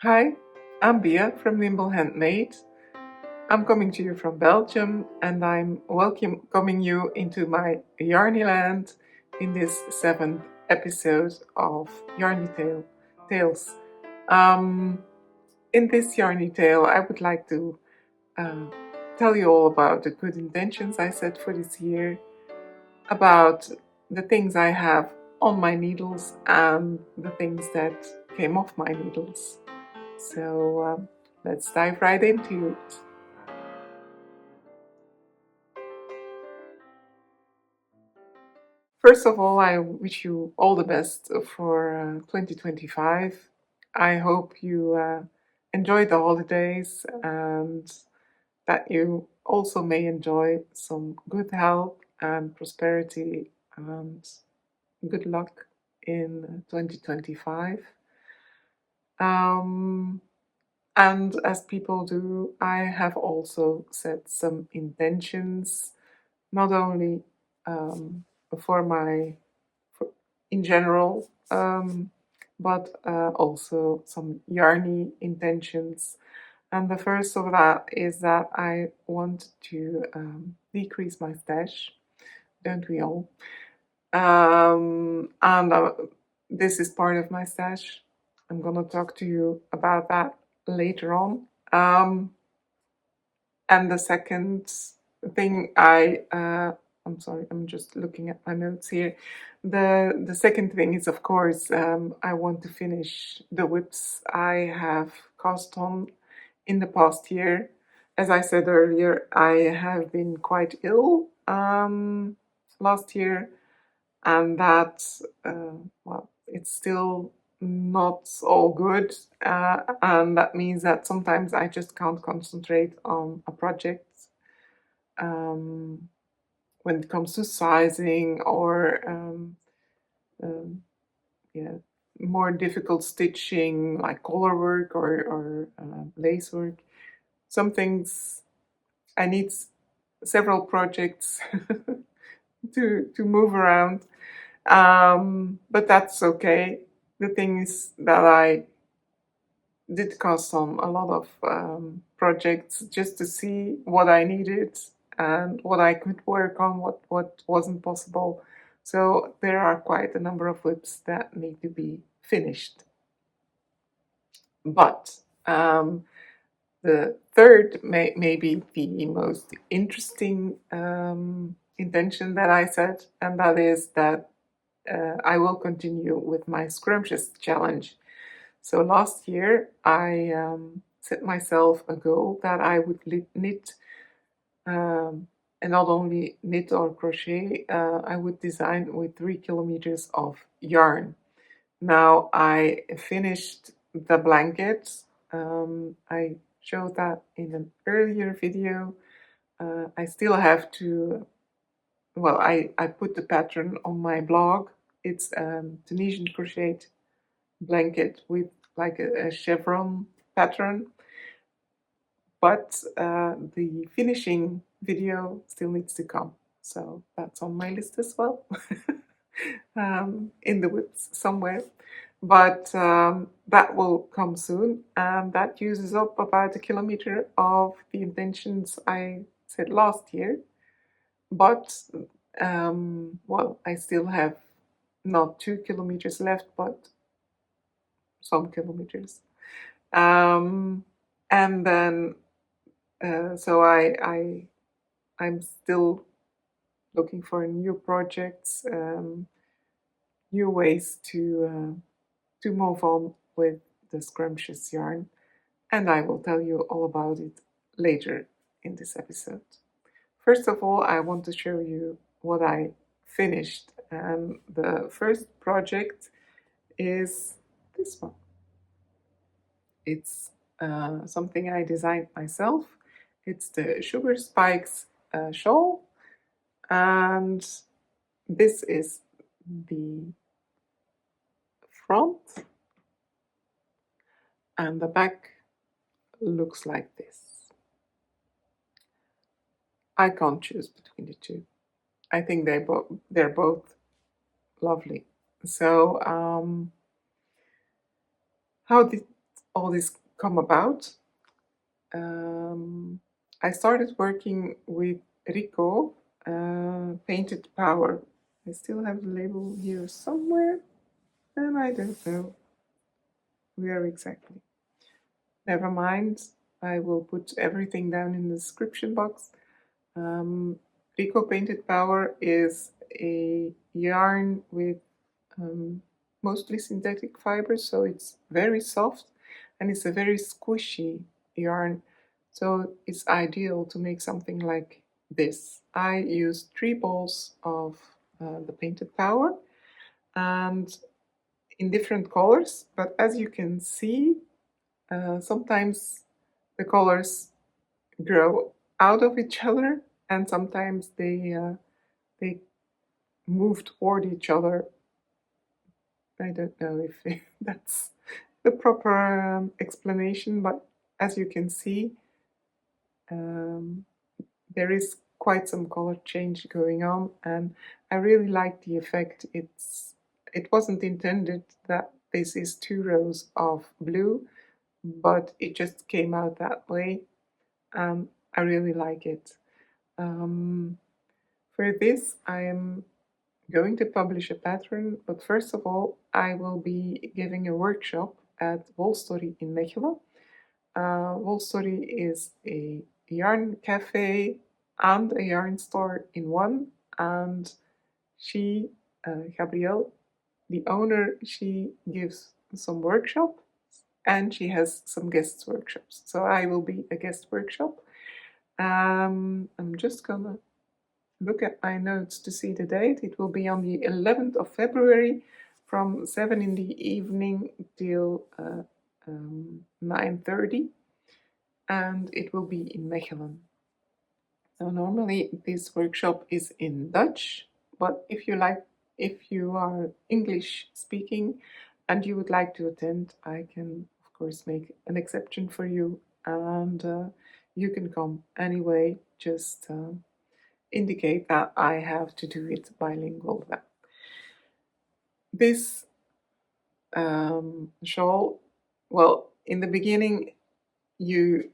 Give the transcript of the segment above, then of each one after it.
Hi, I'm Bia from nimble.handmade. I'm coming to you from Belgium and I'm welcoming you into my Yarny land in this 7th episode of Tales. In this Yarny Tale, I would like to uh, tell you all about the good intentions I set for this year, about the things I have on my needles and the things that came off my needles. So let's dive right into it. First of all, I wish you all the best for 2025. I hope you enjoy the holidays and that you also may enjoy some good health and prosperity and good luck in 2025. Um, And as people do, I have also set some intentions, not only um, for in general, but also some yarny intentions. And the first of that is that I want to decrease my stash, don't we all? And this is part of my stash. I'm gonna talk to you about that later on. And the second thing I'm sorry, I'm just looking at my notes here. The second thing is, of course, I want to finish the whips I have cast on in the past year. As I said earlier, I have been quite ill last year, and that well, it's still not all good, and that means that sometimes I just can't concentrate on a project when it comes to sizing or um, yeah, more difficult stitching like collar work or lace work. Some things I need several projects to move around. But that's okay. The thing is that I did cast on a lot of projects just to see what I needed and what I could work on, what wasn't possible. So there are quite a number of whips that need to be finished. But the third may be the most interesting intention that I set, and that is that I will continue with my scrumptious challenge. So last year I set myself a goal that I would knit, and not only knit or crochet, I would design with 3 kilometers of yarn. Now I finished the blanket. I showed that in an earlier video. I still have to, well, I put the pattern on my blog. It's Tunesian crochet blanket with like a chevron pattern, but the finishing video still needs to come. So that's on my list as well, in the whips somewhere. But that will come soon, and that uses up about 1 kilometer of the intentions I said last year. But well, I still have not 2 kilometers left, but some kilometers. And then so I'm still looking for new projects, new ways to move on with the scrumptious yarn, and I will tell you all about it later in this episode. First of all, I want to show you what I finished, and the first project is this one. It's something I designed myself. It's the Sugar Spikes shawl, and this is the front, and the back looks like this. I can't choose between the two. I think they're both lovely. So how did all this come about. I started working with Rico, Painted Power. I still have the label here somewhere, and I don't know where exactly. Never mind, I will put everything down in the description box. Rico Painted Power is a yarn with mostly synthetic fibers, so it's very soft and it's a very squishy yarn, so it's ideal to make something like this. I used 3 balls of the Painted Power and in different colors, but as you can see, sometimes the colors grow out of each other and sometimes they move toward each other. I don't know if that's the proper explanation, but as you can see, there is quite some color change going on, and I really like the effect. It wasn't intended that this is 2 rows of blue, but it just came out that way, and I really like it. For this, I am going to publish a pattern, but first of all, I will be giving a workshop at Wolstory in Mechelen. Wolstory is a yarn cafe and a yarn store in one, and she, Gabrielle, the owner, she gives some workshops and she has some guest workshops. So I will be a guest workshop. I'm just gonna look at my notes to see the date. It will be on the 11th of February from 7 in the evening till 9:30, and it will be in Mechelen. So normally this workshop is in Dutch, but if you are English speaking and you would like to attend, I can of course make an exception for you, and you can come anyway. Just indicate that I have to do it bilingual. This shawl, well, in the beginning, you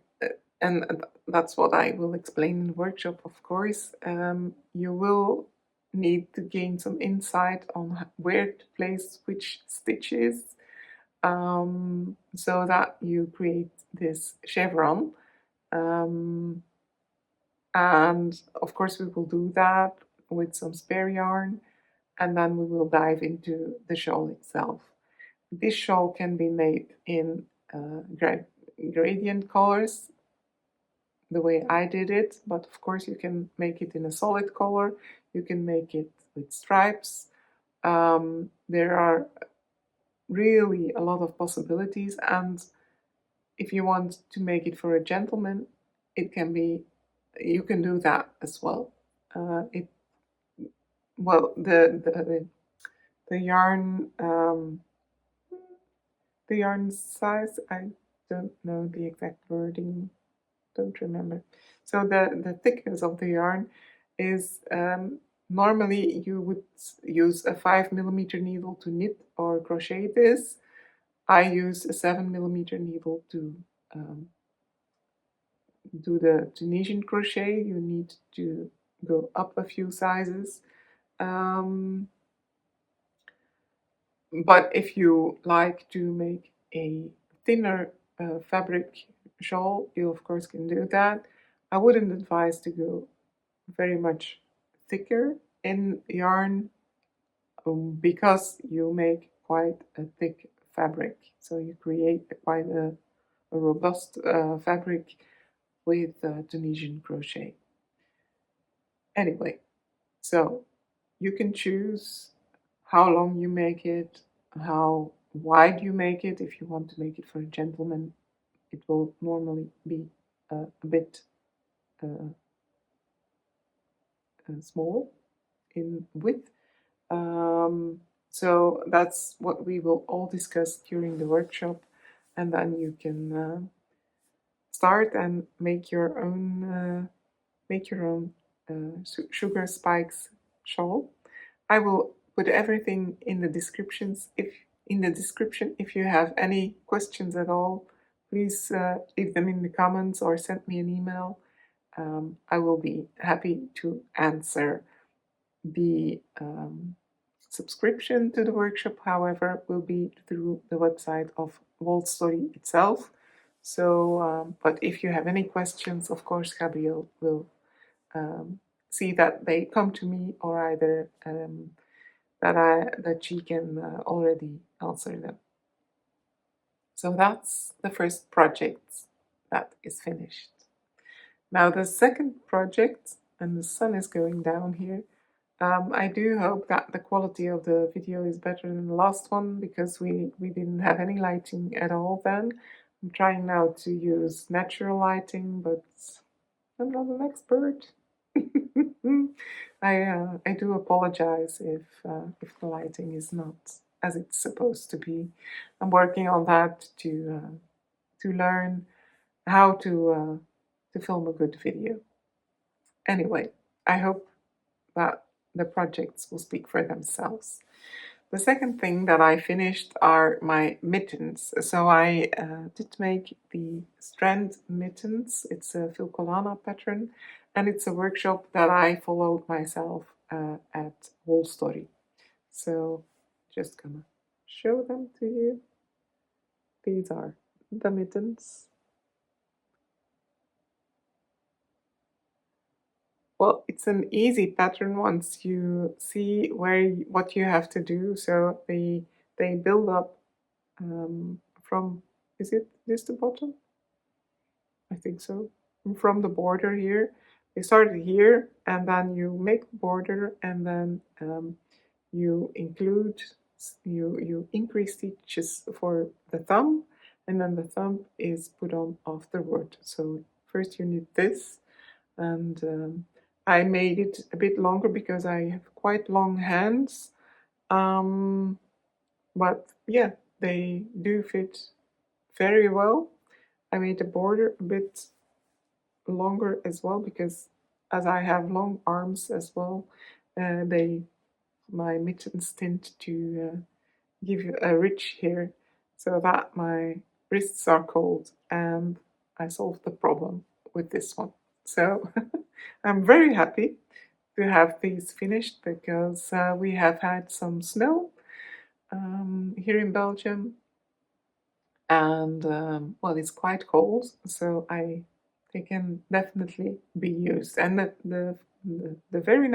and that's what I will explain in the workshop, of course. You will need to gain some insight on where to place which stitches, so that you create this chevron. And of course we will do that with some spare yarn, and then we will dive into the shawl itself. This shawl can be made in gradient colors, the way I did it, but of course you can make it in a solid color, you can make it with stripes. There are really a lot of possibilities, and if you want to make it for a gentleman, you can do that as well. The yarn the yarn size, I don't know the exact wording, don't remember. So the thickness of the yarn is normally you would use a 5mm needle to knit or crochet this. I use a 7mm needle to do the Tunisian crochet. You need to go up a few sizes. But if you like to make a thinner fabric shawl, you of course can do that. I wouldn't advise to go very much thicker in yarn, because you make quite a thick fabric. So you create quite a robust fabric with Tunisian crochet. Anyway, so you can choose how long you make it, how wide you make it. If you want to make it for a gentleman, it will normally be a bit smaller in width. So that's what we will all discuss during the workshop, and then you can start and make your own sugar spikes shawl. I will put everything in the description. If you have any questions at all, please leave them in the comments or send me an email. I will be happy to answer. The subscription to the workshop, however, will be through the website of Story itself. So, but if you have any questions, of course, Gabriel will see that they come to me, or either that she can already answer them. So that's the first project that is finished. Now the second project, and the sun is going down here. I do hope that the quality of the video is better than the last one, because we didn't have any lighting at all then. I'm trying now to use natural lighting, but I'm not an expert. I do apologize if the lighting is not as it's supposed to be. I'm working on that to learn how to film a good video. Anyway, I hope that the projects will speak for themselves. The second thing that I finished are my mittens. So I did make the Strand mittens. It's a Filcolana pattern, and it's a workshop that I followed myself at Whole Story. So just gonna show them to you. These are the mittens. Well, it's an easy pattern once you see what you have to do. So they build up from, is it this the bottom? I think so. From the border here. They started here, and then you make the border, and then you increase stitches for the thumb, and then the thumb is put on afterward. So first you need this, and I made it a bit longer because I have quite long hands, but yeah, they do fit very well. I made the border a bit longer as well, because as I have long arms as well, my mittens tend to give you a rich hair, so that my wrists are cold, and I solved the problem with this one. So I'm very happy to have these finished, because we have had some snow here in Belgium, and well, it's quite cold, so they can definitely be used. And the very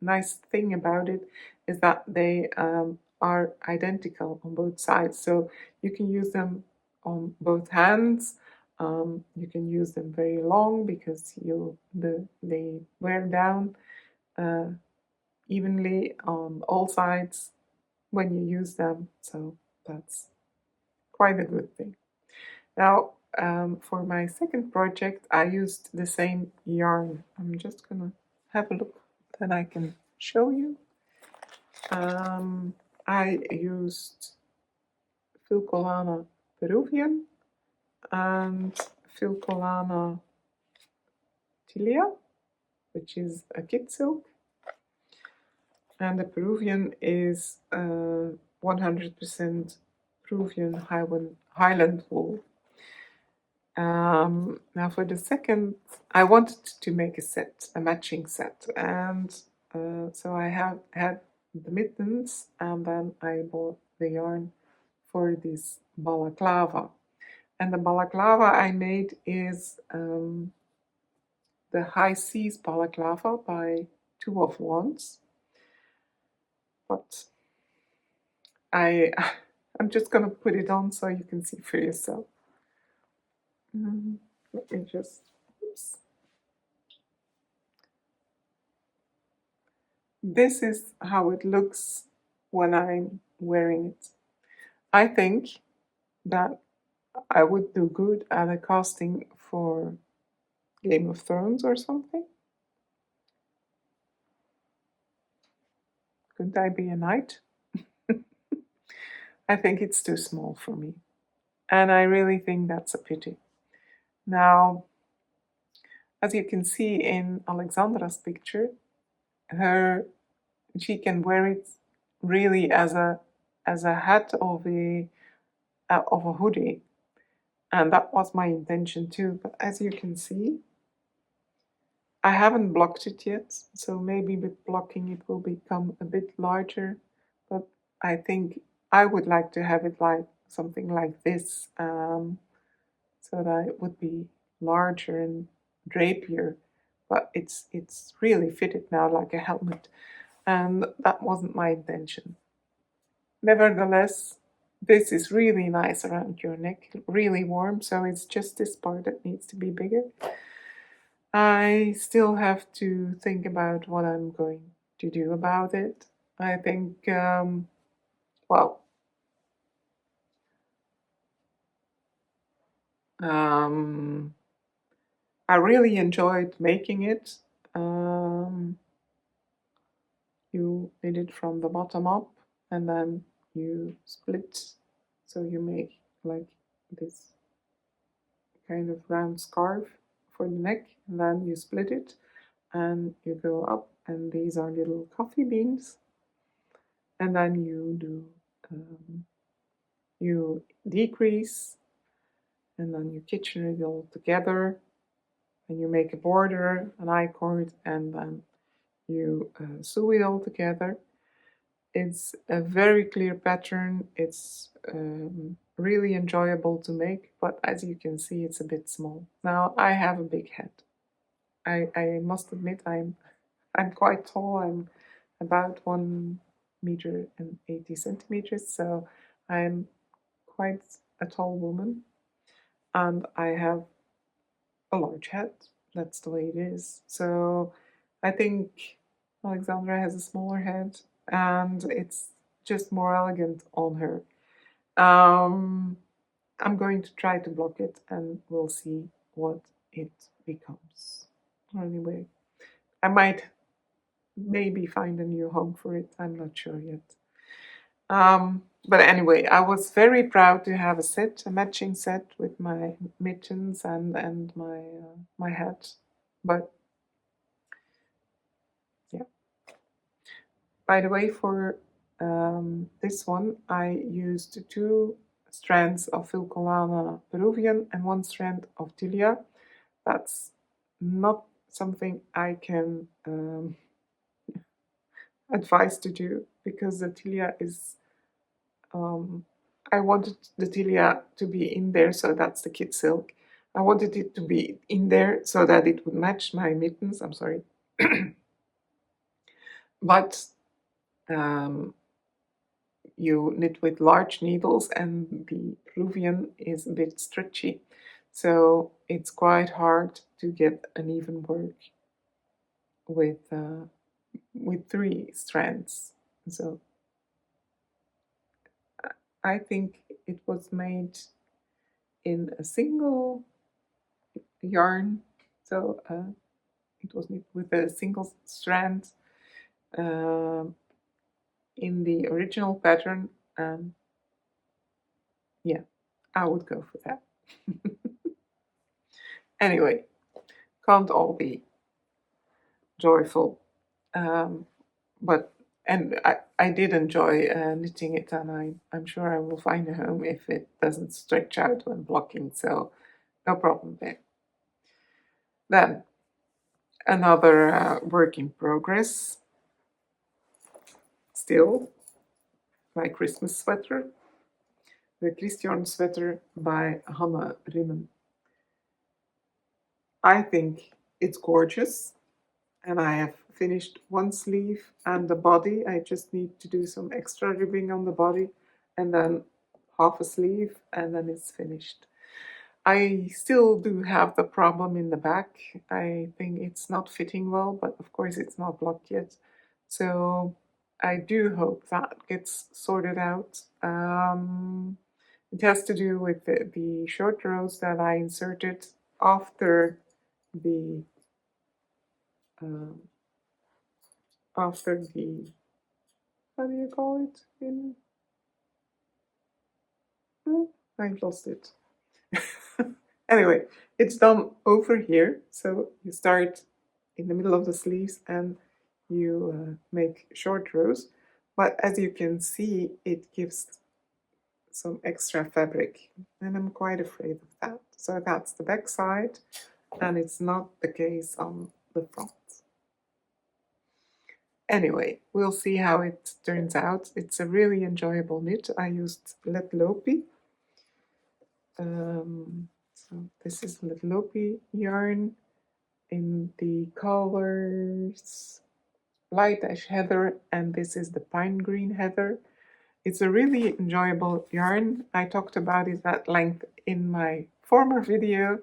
nice thing about it is that they are identical on both sides, so you can use them on both hands. You can use them very long, because they wear down evenly on all sides when you use them, so that's quite a good thing. Now, for my second project, I used the same yarn. I'm just gonna have a look, then I can show you. I used Filcolana Peruvian and Filcolana Tilia, which is a kid silk, and the Peruvian is 100% Peruvian Highland wool. Now for the second, I wanted to make a matching set, and so I had the mittens, and then I bought the yarn for this balaclava. And the balaclava I made is the High Seas balaclava by 2 of Wands. But I'm just gonna put it on so you can see for yourself. Let me just, oops. This is how it looks when I'm wearing it. I think that I would do good at a casting for Game of Thrones or something. Couldn't I be a knight? I think it's too small for me, and I really think that's a pity. Now, as you can see in Alexandra's picture, she can wear it really as a hat of a hoodie, And that was my intention too, but as you can see, I haven't blocked it yet, so maybe with blocking it will become a bit larger, but I think I would like to have it like something like this, so that it would be larger and drapier, but it's really fitted now like a helmet, and that wasn't my intention. Nevertheless, this is really nice around your neck, really warm, so it's just this part that needs to be bigger. I still have to think about what I'm going to do about it. I think, well, I really enjoyed making it. You knit it from the bottom up and then you split, so you make like this kind of round scarf for the neck, and then you split it and you go up, and these are little coffee beans, and then you decrease, and then you kitchen it all together, and you make a border, an I-cord, and then you sew it all together. It's a very clear pattern. It's really enjoyable to make, but as you can see, it's a bit small. Now I have a big head. I must admit I'm quite tall. I'm about 1 meter and 80 centimeters, so I'm quite a tall woman, and I have a large head. That's the way it is. So I think Alexandra has a smaller head, and it's just more elegant on her. I'm going to try to block it, and we'll see what it becomes. Anyway, I might maybe find a new home for it. I'm not sure yet. But anyway, I was very proud to have a matching set with my mittens and my hat. But yeah. By the way, for this one, I used 2 strands of Vulcanana Peruvian and 1 strand of Tilia. That's not something I can advise to do, because the Tilia is I wanted the Tilia to be in there, so that's the kid silk. I wanted it to be in there so that it would match my mittens. I'm sorry. But you knit with large needles, and the Peruvian is a bit stretchy, so it's quite hard to get an even work with 3 strands. So I think it was made in a single yarn, so it was knit with a single strand in the original pattern. Yeah, I would go for that. Anyway, can't all be joyful, but I did enjoy knitting it, and I'm sure I will find a home if it doesn't stretch out when blocking, so no problem there. Then another work in progress, still my Christmas sweater, the Kristtjørn sweater by Hanne Rimmen. I think it's gorgeous, and I have finished 1 sleeve and the body. I just need to do some extra ribbing on the body, and then half a sleeve, and then it's finished. I still do have the problem in the back. I think it's not fitting well, but of course it's not blocked yet. So I do hope that gets sorted out. It has to do with the short rows that I inserted after the how do you call it in I've lost it. Anyway, it's done over here, so you start in the middle of the sleeves and you make short rows, but as you can see, it gives some extra fabric, and I'm quite afraid of that. So that's the back side, and it's not the case on the front. Anyway, we'll see how it turns out. It's a really enjoyable knit. I used Letlopi. So this is Letlopi yarn in the colors light ash heather, and this is the pine green heather. It's a really enjoyable yarn. I talked about it at length in my former video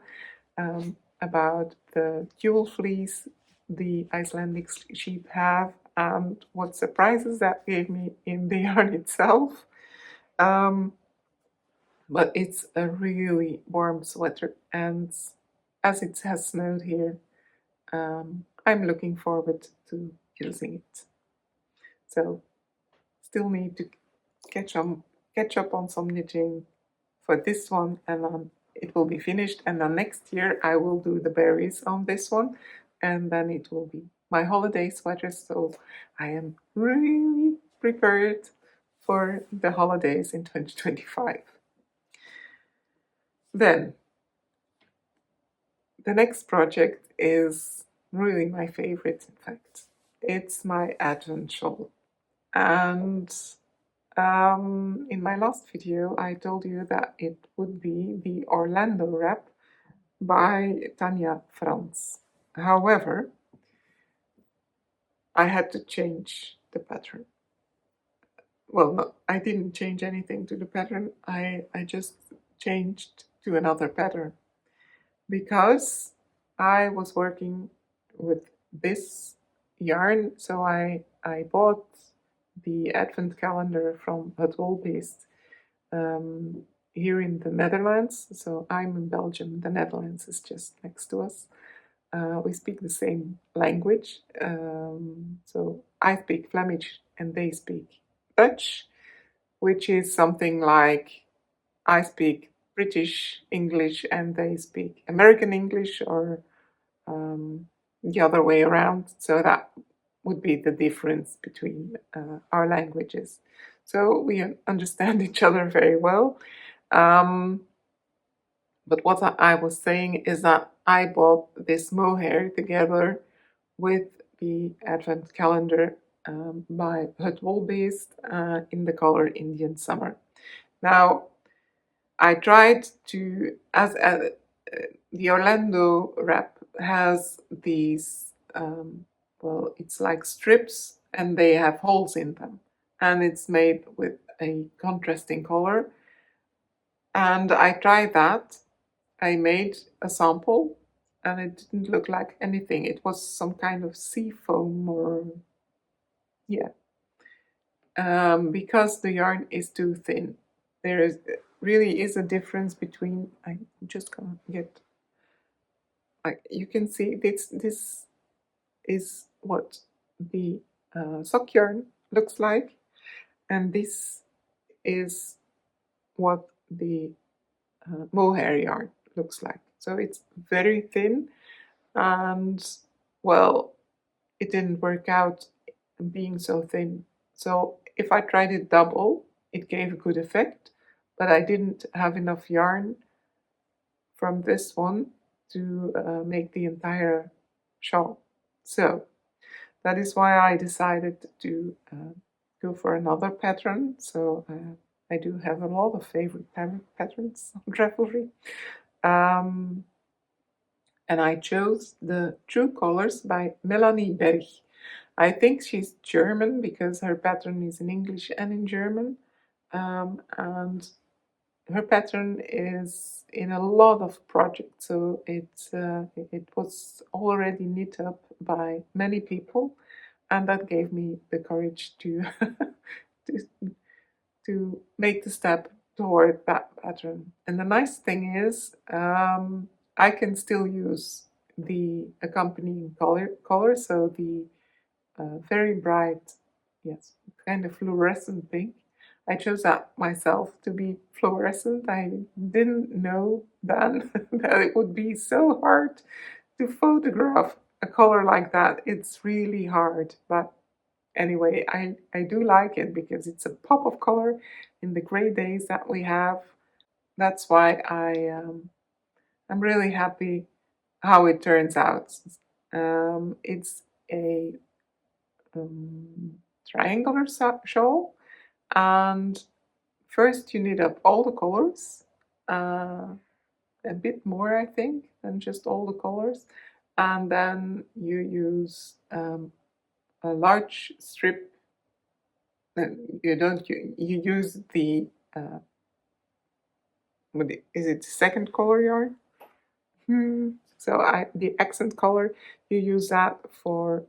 about the jewel fleece the Icelandic sheep have and what surprises that gave me in the yarn itself. But it's a really warm sweater, and as it has snowed here, I'm looking forward to using it. So still need to catch up on some knitting for this one, and then it will be finished, and then next year I will do the berries on this one, and then it will be my holiday sweater. So I am really prepared for the holidays in 2025. Then the next project is really my favorite, in fact. It's my Advent shawl. And in my last video, I told you that it would be the Orlando wrap by Tanya Franz. However, I had to change the pattern. Well, no, I didn't change anything to the pattern. I just changed to another pattern because I was working with this yarn. So I bought the Advent calendar from Het Wolbeest here in the Netherlands. So I'm in Belgium, the Netherlands is just next to us. We speak the same language. So I speak Flemish and they speak Dutch, which is something like I speak British English and they speak American English, or the other way around. So that would be the difference between our languages. So we understand each other very well. But what I was saying is that I bought this mohair together with the Advent calendar by Het Wolbeest in the color Indian Summer. Now, I tried to, as the Orlando wrap has these, well, it's like strips and they have holes in them. And it's made with a contrasting color. And I tried that. I made a sample and it didn't look like anything. It was some kind of sea foam or, yeah. Because the yarn is too thin. There really is a difference between, I'm just gonna get, like you can see this is what the sock yarn looks like, and this is what the mohair yarn looks like. So it's very thin, and well, it didn't work out being so thin. So if I tried it double, it gave a good effect, but I didn't have enough yarn from this one to make the entire shawl. So that is why I decided to go for another pattern. So I do have a lot of favorite patterns on Ravelry. And I chose the True Colors by Melanie Berg. I think she's German because her pattern is in English and in German. And her pattern is in a lot of projects, so it was already knit up by many people, and that gave me the courage to to make the step toward that pattern. And the nice thing is, I can still use the accompanying color, so the very bright, yes, kind of fluorescent pink. I chose that myself to be fluorescent. I didn't know then that it would be so hard to photograph a color like that. It's really hard, but anyway, I do like it because it's a pop of color in the gray days that we have. That's why I'm really happy how it turns out. It's a triangular shawl, and first you knit up all the colors, a bit more I think than just all the colors, and then you use a large strip. You don't you use the is it second color yarn? So the accent color, you use that for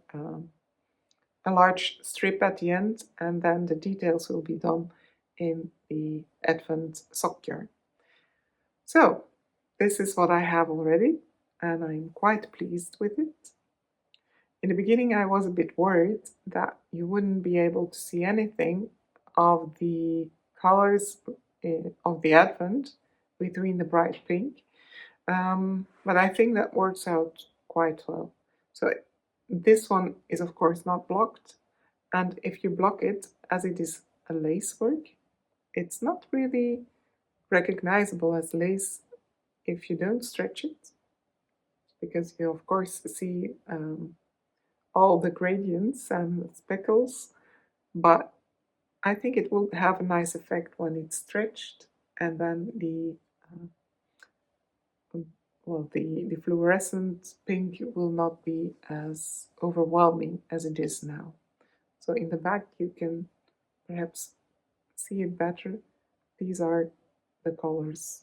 a large strip at the end, and then the details will be done in the Advent sock yarn. So this is what I have already, and I'm quite pleased with it. In the beginning I was a bit worried that you wouldn't be able to see anything of the colors of the Advent between the bright pink, but I think that works out quite well. So this one is of course not blocked, and if you block it, as it is a lace work, it's not really recognizable as lace if you don't stretch it, because you of course see all the gradients and speckles, but I think it will have a nice effect when it's stretched, and then the the fluorescent pink will not be as overwhelming as it is now. So in the back you can perhaps see it better. These are the colors.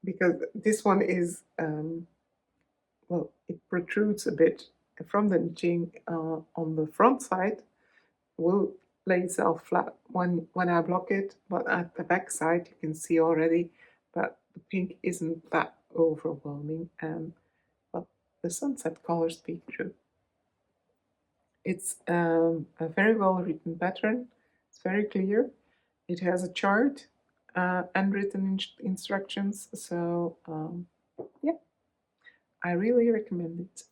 Because this one is, it protrudes a bit from the knitting on the front side, will lay itself flat when I block it, but at the back side you can see already that the pink isn't that overwhelming, and but the sunset colors speak through. It's a very well written pattern. It's very clear. It has a chart and written instructions, so yeah, I really recommend it.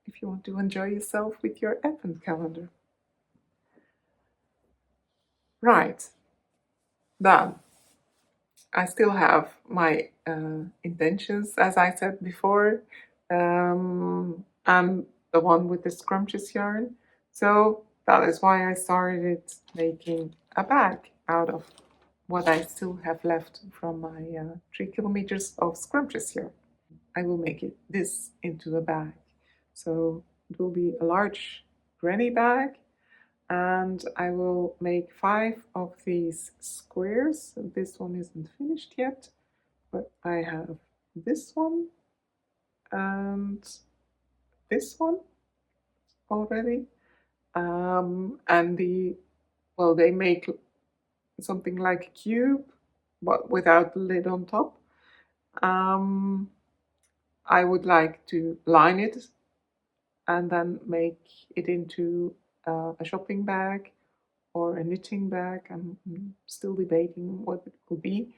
If you want to enjoy yourself with your Advent calendar. Right, then I still have my intentions, as I said before, and the one with the scrumptious yarn. So that is why I started making a bag out of what I still have left from my 3 kilometers of scrumptious yarn. I will make this into a bag. So it will be a large granny bag, and I will make 5 of these squares. This one isn't finished yet, but I have this one and this one already. And they make something like a cube, but without the lid on top. I would like to line it and then make it into a shopping bag or a knitting bag. I'm still debating what it will be,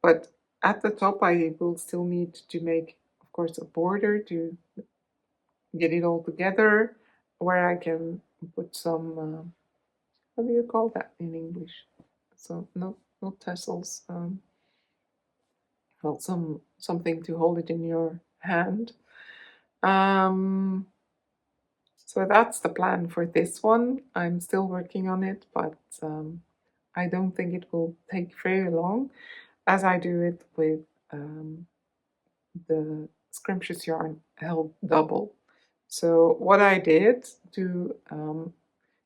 but at the top I will still need to make, of course, a border to get it all together, where I can put some, what do you call that in English? So not tassels, well, something to hold it in your hand. So that's the plan for this one. I'm still working on it, but I don't think it will take very long, as I do it with the scrumptious yarn held double. So what I did to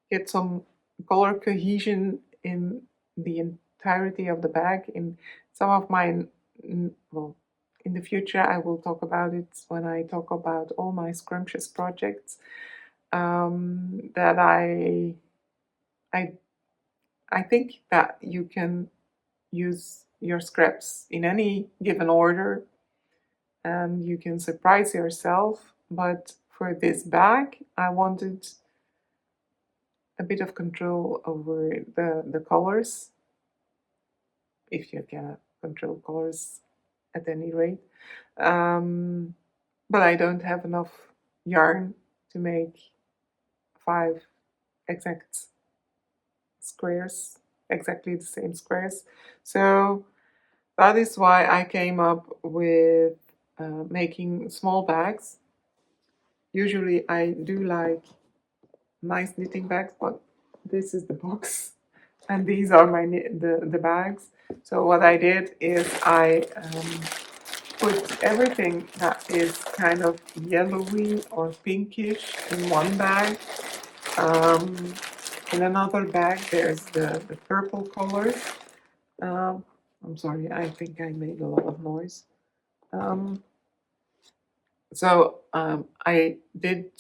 get some color cohesion in the entirety of the bag, in some of my, well, in the future I will talk about it when I talk about all my scrumptious projects, that I think that you can use your scraps in any given order and you can surprise yourself. But for this bag, I wanted a bit of control over the colors, if you can control colors at any rate. But I don't have enough yarn to make 5 exact squares, exactly the same squares. So that is why I came up with making small bags. Usually I do like nice knitting bags, but this is the box and these are the bags. So what I did is I put everything that is kind of yellowy or pinkish in one bag. In another bag there's the purple color. I'm sorry, I think I made a lot of noise. I did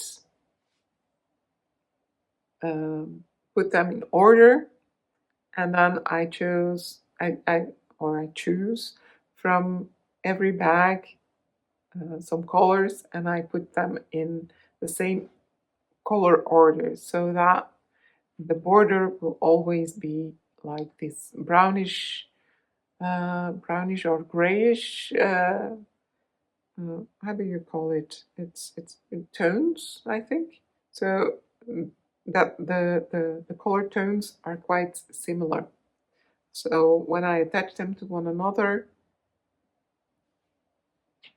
put them in order, and then I choose from every bag some colors, and I put them in the same color order so that the border will always be like this brownish or grayish. How do you call it? It's tones, I think. So that the color tones are quite similar. So when I attach them to one another,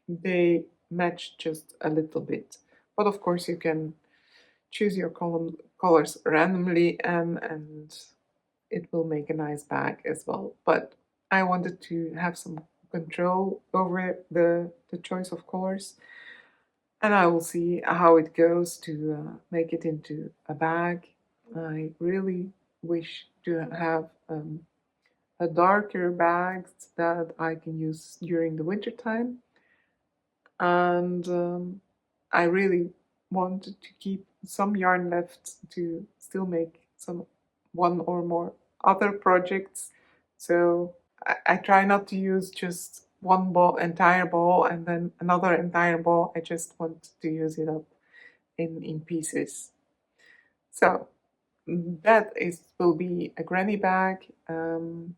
they match just a little bit. But of course you can choose your colors randomly and it will make a nice bag as well. But I wanted to have some control over the choice of colors, and I will see how it goes to make it into a bag. I really wish to have a darker bag that I can use during the winter time, and I really wanted to keep some yarn left to still make one or more other projects. So I try not to use just one entire ball and then another entire ball. I just want to use it up in pieces. So that will be a granny bag, and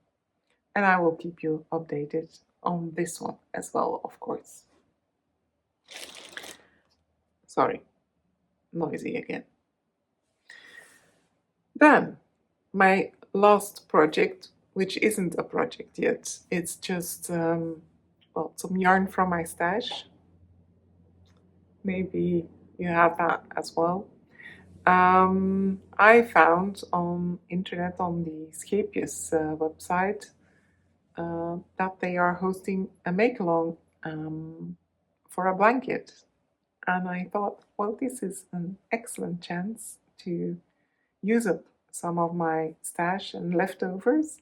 I will keep you updated on this one as well, of course. Sorry, noisy again. Then, my last project, which isn't a project yet, it's just well, some yarn from my stash. Maybe you have that as well. I found on internet on the Scapius website that they are hosting a make-along for a blanket. And I thought, well, this is an excellent chance to use up some of my stash and leftovers.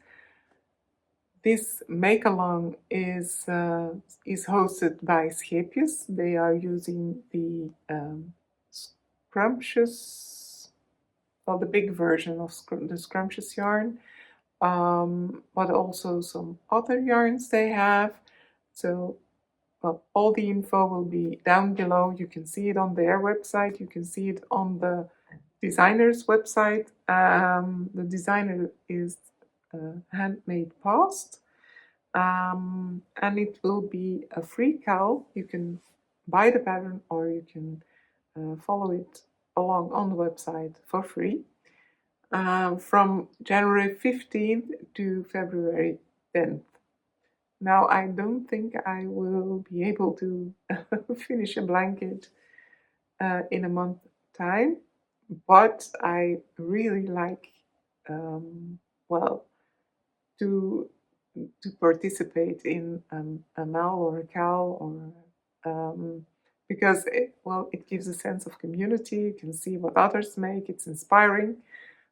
This make-along is hosted by Scapius. They are using the scrumptious, well, the big version of the scrumptious yarn, but also some other yarns they have. So, well, all the info will be down below. You can see it on their website. You can see it on the designer's website. The designer is Handmade Past, and it will be a free cal. You can buy the pattern or you can follow it along on the website for free from January 15th to February 10th. Now, I don't think I will be able to finish a blanket in a month time, but I really like, well, to participate in a mal or a cal, or because it gives a sense of community. You can see what others make. It's inspiring.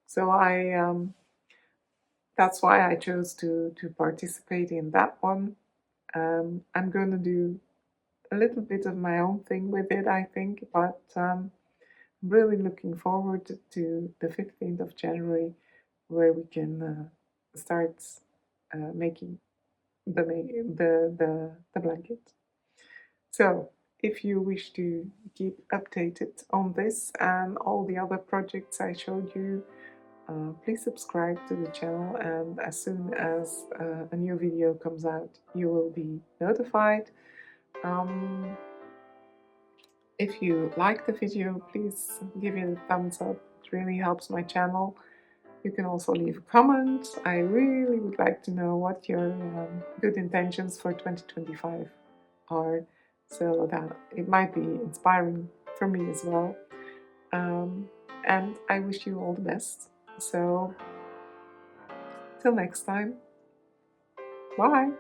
So that's why I chose to participate in that one. I'm going to do a little bit of my own thing with it, I think, but I'm really looking forward to the 15th of January, where we can start making the blanket. So if you wish to keep updated on this and all the other projects I showed you, please subscribe to the channel, and as soon as a new video comes out, you will be notified. If you like the video, please give it a thumbs up. It really helps my channel. You can also leave a comment. I really would like to know what your good intentions for 2025 are, so that it might be inspiring for me as well. And I wish you all the best. So, till next time, bye!